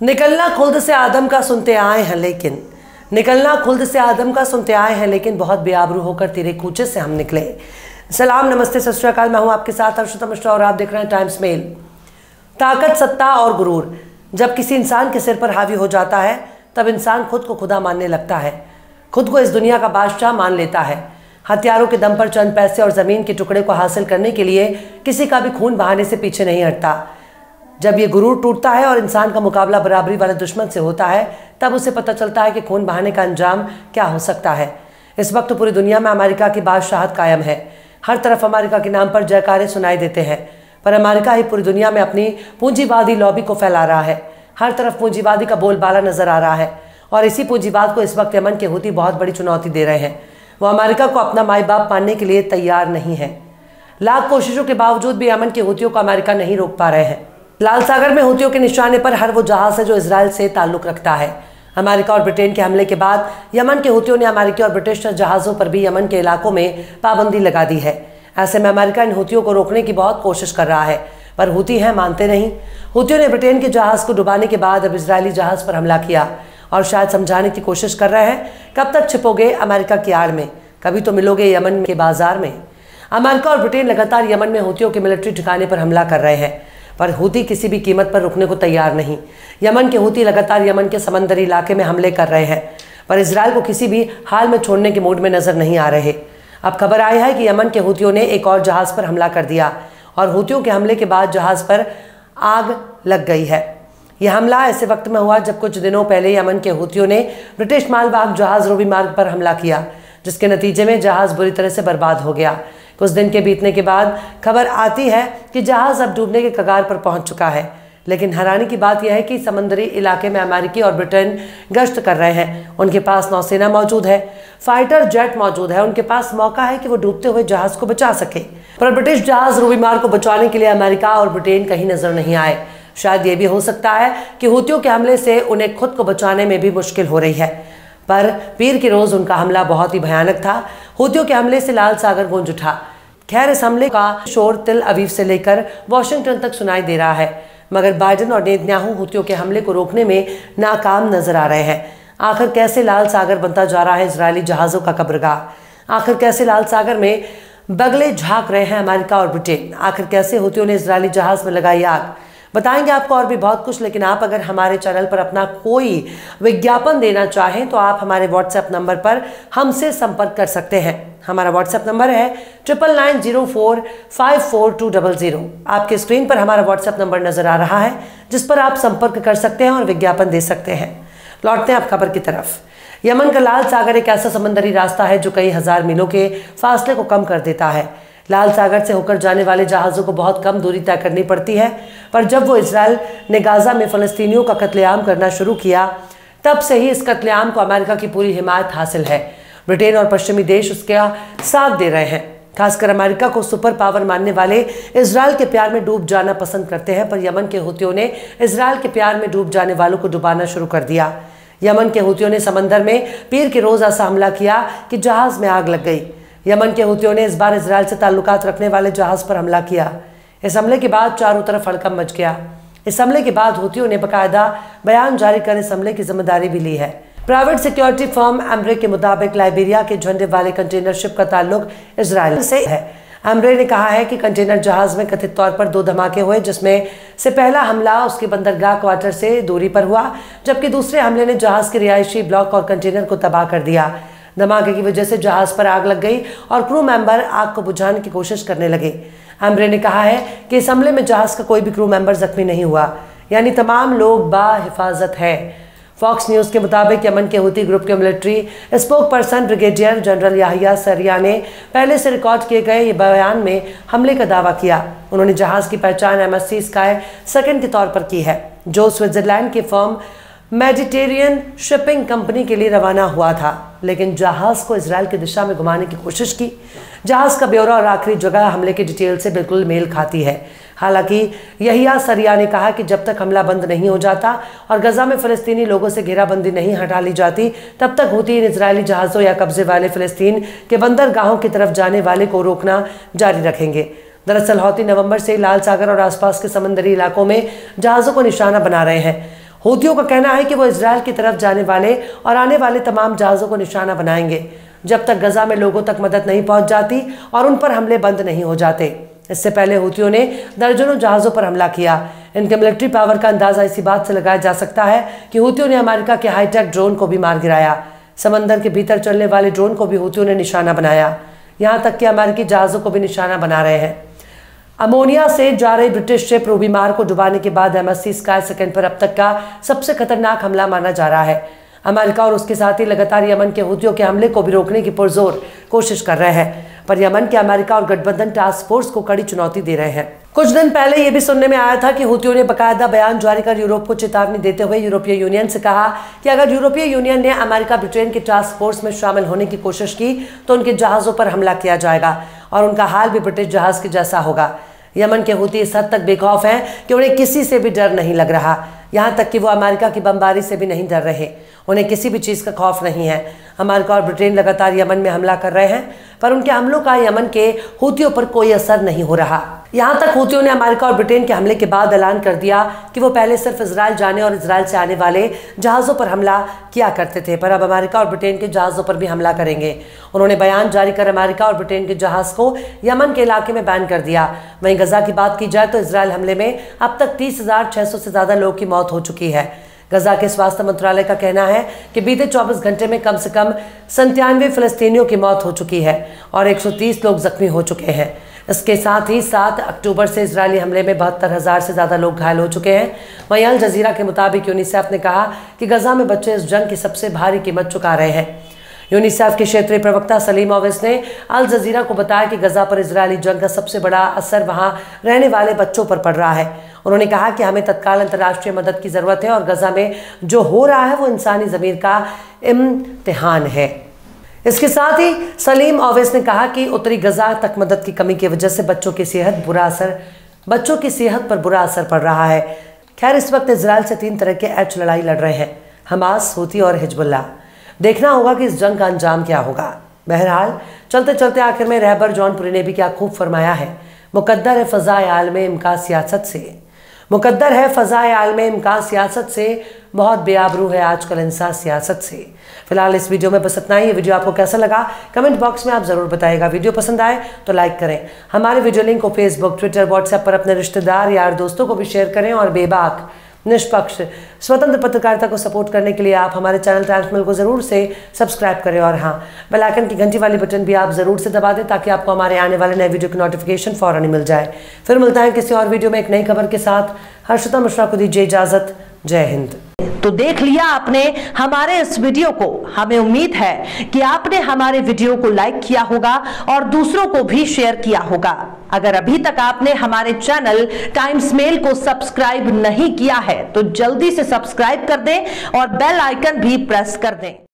निकलना खुल्द से आदम का सुनते आए हैं लेकिन बहुत बेआबरू होकर तेरे कूचे से हम निकले। सलाम, नमस्ते, सत श्री अकाल। मैं हूं आपके साथ अर्शुता मिश्रा और आप देख रहे हैं टाइम्स मेल। ताकत, सत्ता और गुरूर जब किसी इंसान के सिर पर हावी हो जाता है तब इंसान खुद को खुदा मानने लगता है, खुद को इस दुनिया का बादशाह मान लेता है। हथियारों के दम पर चंद पैसे और ज़मीन के टुकड़े को हासिल करने के लिए किसी का भी खून बहाने से पीछे नहीं हटता। जब ये गुरूर टूटता है और इंसान का मुकाबला बराबरी वाले दुश्मन से होता है तब उसे पता चलता है कि खून बहाने का अंजाम क्या हो सकता है। इस वक्त पूरी दुनिया में अमेरिका की बादशाहत कायम है। हर तरफ अमेरिका के नाम पर जयकारे सुनाई देते हैं, पर अमेरिका ही पूरी दुनिया में अपनी पूंजीवादी लॉबी को फैला रहा है। हर तरफ पूंजीवादी का बोलबाला नजर आ रहा है और इसी पूंजीवाद को इस वक्त यमन के हूती बहुत बड़ी चुनौती दे रहे हैं। वो अमेरिका को अपना माई बाप मानने के लिए तैयार नहीं है। लाख कोशिशों के बावजूद भी यमन के हूतियों को अमेरिका नहीं रोक पा रहे हैं। लाल सागर में हूतियों के निशाने पर हर वो जहाज है जो इजराइल से ताल्लुक रखता है। अमेरिका और ब्रिटेन के हमले के बाद यमन के हूतियों ने अमेरिकी और ब्रिटिश जहाज़ों पर भी यमन के इलाकों में पाबंदी लगा दी है। ऐसे में अमेरिका इन हूतियों को रोकने की बहुत कोशिश कर रहा है, पर हूती हैं मानते नहीं। हूतियों ने ब्रिटेन के जहाज़ को डुबाने के बाद अब इजरायली जहाज़ पर हमला किया और शायद समझाने की कोशिश कर रहे हैं, कब तक छिपोगे अमेरिका की आड़ में, कभी तो मिलोगे यमन के बाजार में। अमेरिका और ब्रिटेन लगातार यमन में हूतियों के मिलिट्री ठिकाने पर हमला कर रहे हैं, पर हूती किसी भी कीमत पर रुकने को तैयार नहीं। यमन के हूती लगातार यमन के समंदरी इलाके में हमले कर रहे हैं, पर इजराइल को किसी भी हाल में छोड़ने के मूड में नजर नहीं आ रहे। अब खबर आई है कि यमन के हूतियों ने एक और जहाज़ पर हमला कर दिया और हूतियों के हमले के बाद जहाज़ पर आग लग गई है। यह हमला ऐसे वक्त में हुआ जब कुछ दिनों पहले यमन के हूतियों ने ब्रिटिश मालवाहक जहाज़ रूबी मार्ग पर हमला किया, जिसके नतीजे में जहाज़ बुरी तरह से बर्बाद हो गया। कुछ दिन के बीतने के बाद खबर आती है कि जहाज़ अब डूबने के कगार पर पहुंच चुका है। लेकिन हैरानी की बात यह है कि समंदरी इलाके में अमेरिकी और ब्रिटेन गश्त कर रहे हैं। उनके पास नौसेना मौजूद है, फाइटर जेट मौजूद है, उनके पास मौका है कि वो डूबते हुए जहाज़ को बचा सके। पर ब्रिटिश जहाज़ रूबी मार्ग को बचाने के लिए अमेरिका और ब्रिटेन कहीं नजर नहीं आए। शायद ये भी हो सकता है कि हूतियों के हमले से उन्हें खुद को बचाने में भी मुश्किल हो रही है। पर पीर की रोज उनका हमला बहुत ही भयानक था। हूतियों के हमले से लाल सागर गूंज उठा। खैर, इस हमले का शोर तिल अवीव से लेकर वॉशिंगटन तक सुनाई दे रहा है, मगर बाइडेन और नेतन्याहू हूतियों के हमले को रोकने में नाकाम नजर आ रहे हैं। आखिर कैसे लाल सागर बनता जा रहा है इजरायली जहाज़ों का कब्रगाह? आखिर कैसे लाल सागर में बगले झांक रहे हैं अमेरिका और ब्रिटेन? आखिर कैसे हूतियों ने इजरायली जहाज़ में लगाई आग? बताएंगे आपको और भी बहुत कुछ। लेकिन आप अगर हमारे चैनल पर अपना कोई विज्ञापन देना चाहें तो आप हमारे व्हाट्सएप नंबर पर हमसे संपर्क कर सकते हैं। हमारा व्हाट्सएप नंबर है 9990454200। आपके स्क्रीन पर हमारा व्हाट्सएप नंबर नजर आ रहा है, जिस पर आप संपर्क कर सकते हैं और विज्ञापन दे सकते हैं। लौटते हैं आप खबर की तरफ। यमन का लाल सागर एक ऐसा समंदरी रास्ता है जो कई हजार मीलों के फासले को कम कर देता है। लाल सागर से होकर जाने वाले जहाज़ों को बहुत कम दूरी तय करनी पड़ती है, पर जब वो इजराइल ने गाजा में फ़लस्तीनियों का कत्लेआम करना शुरू किया तब से ही इस कत्लेआम को अमेरिका की पूरी हिमायत हासिल है। ब्रिटेन और पश्चिमी देश उसका साथ दे रहे हैं। खासकर अमेरिका को सुपर पावर मानने वाले इजराइल के प्यार में डूब जाना पसंद करते हैं, पर यमन के हूतियों ने इजराइल के प्यार में डूब जाने वालों को डुबाना शुरू कर दिया। यमन के हूतियों ने समंदर में पीर की रोज ऐसा हमला किया कि जहाज़ में आग लग गई। यमन के हूतियों ने इस बार इजराइल से ताल्लुकात रखने वाले जहाज़ पर हमला किया। इस हमले के बाद चारों तरफ हड़कंप मच गया। इस हमले के बाद हूतियों ने बाकायदा बयान जारी कर इस हमले की जिम्मेदारी भी ली है। प्राइवेट सिक्योरिटी फर्म एम्ब्रे के मुताबिक लाइबेरिया के झंडे वाले कंटेनर शिप का ताल्लुक इजराइल से है। एम्ब्रे ने कहा है कि कंटेनर जहाज़ में कथित तौर पर 2 धमाके हुए, जिसमें से पहला हमला उसके बंदरगाह क्वार्टर से दूरी पर हुआ, जबकि दूसरे हमले ने जहाज़ के रिहायशी ब्लॉक और कंटेनर को तबाह कर दिया। धमाके की वजह से जहाज पर आग लग गई और क्रू मेंबर आग को बुझाने की कोशिश करने लगे। एम्ब्रे ने कहा है कि इस हमले में जहाज का कोई भी क्रू मेंबर जख्मी नहीं हुआ, यानी तमाम लोग बाहिफाजत है। फॉक्स न्यूज़ के मुताबिक यमन के हूती ग्रुप के military spokesperson brigadier general Yahya Saree ने पहले से रिकॉर्ड किए गए ये बयान में हमले का दावा किया। उन्होंने जहाज की पहचान MSC स्काई सेकंड के तौर पर की है, जो स्विट्जरलैंड की फर्म मेडिटेरियन शिपिंग कंपनी के लिए रवाना हुआ था, लेकिन जहाज को इजराइल की दिशा में घुमाने की कोशिश की। जहाज का ब्यौरा और आखिरी जगह हमले की डिटेल से बिल्कुल मेल खाती है। हालांकि यहिया सरिया ने कहा कि जब तक हमला बंद नहीं हो जाता और गजा में फ़लस्तीनी लोगों से घेराबंदी नहीं हटा ली जाती, तब तक हूती इन इजरायली जहाज़ों या कब्जे वाले फ़लस्तीन के बंदरगाहों की तरफ जाने वाले को रोकना जारी रखेंगे। दरअसल हौती नवंबर से लाल सागर और आसपास के समंदरी इलाकों में जहाज़ों को निशाना बना रहे हैं। हूथियों का कहना है कि वो इजराइल की तरफ जाने वाले और आने वाले तमाम जहाज़ों को निशाना बनाएंगे जब तक गजा में लोगों तक मदद नहीं पहुंच जाती और उन पर हमले बंद नहीं हो जाते। इससे पहले हूथियों ने दर्जनों जहाज़ों पर हमला किया। इनके मिलिट्री पावर का अंदाजा इसी बात से लगाया जा सकता है कि हूथियों ने अमेरिका के हाईटेक ड्रोन को भी मार गिराया। समंदर के भीतर चलने वाले ड्रोन को भी हूथियों ने निशाना बनाया। यहाँ तक कि अमेरिकी जहाज़ों को भी निशाना बना रहे हैं। अमोनिया से जा रही ब्रिटिश शिप रूबीमार को डुबाने के बाद MSC स्काई सेकंड पर अब तक का सबसे खतरनाक हमला माना जा रहा है। अमेरिका और उसके साथी लगातार यमन के हूथियों के हमले को भी रोकने की पुरजोर कोशिश कर रहे हैं, पर यमन के अमेरिका और गठबंधन टास्क फोर्स को कड़ी चुनौती दे रहे हैं। कुछ दिन पहले यह भी सुनने में आया था कि हूथियों ने बाकायदा बयान जारी कर यूरोप को चेतावनी देते हुए यूरोपीय यूनियन से कहा कि अगर यूरोपीय यूनियन ने अमेरिका ब्रिटेन के टास्क फोर्स में शामिल होने की कोशिश की तो उनके जहाज़ों पर हमला किया जाएगा और उनका हाल भी ब्रिटिश जहाज़ के जैसा होगा। यमन के हूती इस हद तक बेखौफ हैं कि उन्हें किसी से भी डर नहीं लग रहा, यहाँ तक कि वो अमेरिका की बमबारी से भी नहीं डर रहे। उन्हें किसी भी चीज़ का खौफ नहीं है। अमेरिका और ब्रिटेन लगातार यमन में हमला कर रहे हैं, पर उनके हमलों का यमन के हूतियों पर कोई असर नहीं हो रहा। यहाँ तक हूतियों ने अमेरिका और ब्रिटेन के हमले के बाद ऐलान कर दिया कि वो पहले सिर्फ इजराइल जाने और इजराइल से आने वाले जहाज़ों पर हमला किया करते थे, पर अब अमेरिका और ब्रिटेन के जहाज़ों पर भी हमला करेंगे। उन्होंने बयान जारी कर अमेरिका और ब्रिटेन के जहाज़ को यमन के इलाके में बैन कर दिया। वहीं गजा की बात की जाए तो इजराइल हमले में अब तक 30,600 से ज़्यादा लोगों की मौत हो चुकी है। गजा के स्वास्थ्य मंत्रालय का कहना है कि बीते 24 घंटे में कम से कम 97 फिलिस्तीनियों की मौत हो चुकी है और 130 लोग जख्मी हो चुके हैं। इसके साथ ही 7 अक्टूबर से इजरायली हमले में 72,000 से ज़्यादा लोग घायल हो चुके हैं। वहीं अल जजीरा के मुताबिक यूनिसेफ ने कहा कि गजा में बच्चे इस जंग की सबसे भारी कीमत चुका रहे हैं। यूनिसेफ के क्षेत्रीय प्रवक्ता सलीम ओवैस ने अल जजीरा को बताया कि गजा पर इजरायली जंग का सबसे बड़ा असर वहां रहने वाले बच्चों पर पड़ रहा है। उन्होंने कहा कि हमें तत्काल अंतर्राष्ट्रीय मदद की ज़रूरत है और गजा में जो हो रहा है वो इंसानी ज़मीर का इम्तिहान है। इसके साथ ही सलीम ओवैस ने कहा कि उत्तरी गजा तक मदद की कमी की वजह से बच्चों की सेहत पर बुरा असर पड़ रहा है। खैर, इस वक्त इजराइल से 3 तरह के एच लड़ाई लड़ रहे हैं, हमास, हूती और हिजबुल्लाह। देखना होगा कि इस जंग का अंजाम क्या होगा। बहरहाल चलते चलते आखिर में रहबर जौनपुरी ने भी क्या खूब फरमाया है, मुकद्दर है फ़ज़ाए आलम इम्कान सियासत से, मुकद्दर है फ़ज़ाए आलम इम्कान सियासत से, बहुत बेआबरू है आजकल इंसान सियासत से। फिलहाल इस वीडियो में बस इतना ही। ये वीडियो आपको कैसा लगा कमेंट बॉक्स में आप ज़रूर बताइएगा। वीडियो पसंद आए तो लाइक करें। हमारे वीडियो लिंक को फेसबुक, ट्विटर, व्हाट्सएप पर अपने रिश्तेदार, यार, दोस्तों को भी शेयर करें और बेबाक, निष्पक्ष, स्वतंत्र पत्रकारिता को सपोर्ट करने के लिए आप हमारे चैनल टाइम्स मेल को ज़रूर से सब्सक्राइब करें और हाँ, बेल आइकन की घंटी वाली बटन भी आप ज़रूर से दबा दें ताकि आपको हमारे आने वाले नए वीडियो की नोटिफिकेशन फ़ौरन ही मिल जाए। फिर मिलता है किसी और वीडियो में एक नई खबर के साथ। हर्षिता मिश्रा को दीजिए इजाज़त। जय हिंद। तो देख लिया आपने हमारे इस वीडियो को। हमें उम्मीद है कि आपने हमारे वीडियो को लाइक किया होगा और दूसरों को भी शेयर किया होगा। अगर अभी तक आपने हमारे चैनल टाइम्स मेल को सब्सक्राइब नहीं किया है तो जल्दी से सब्सक्राइब कर दें और बेल आइकन भी प्रेस कर दें।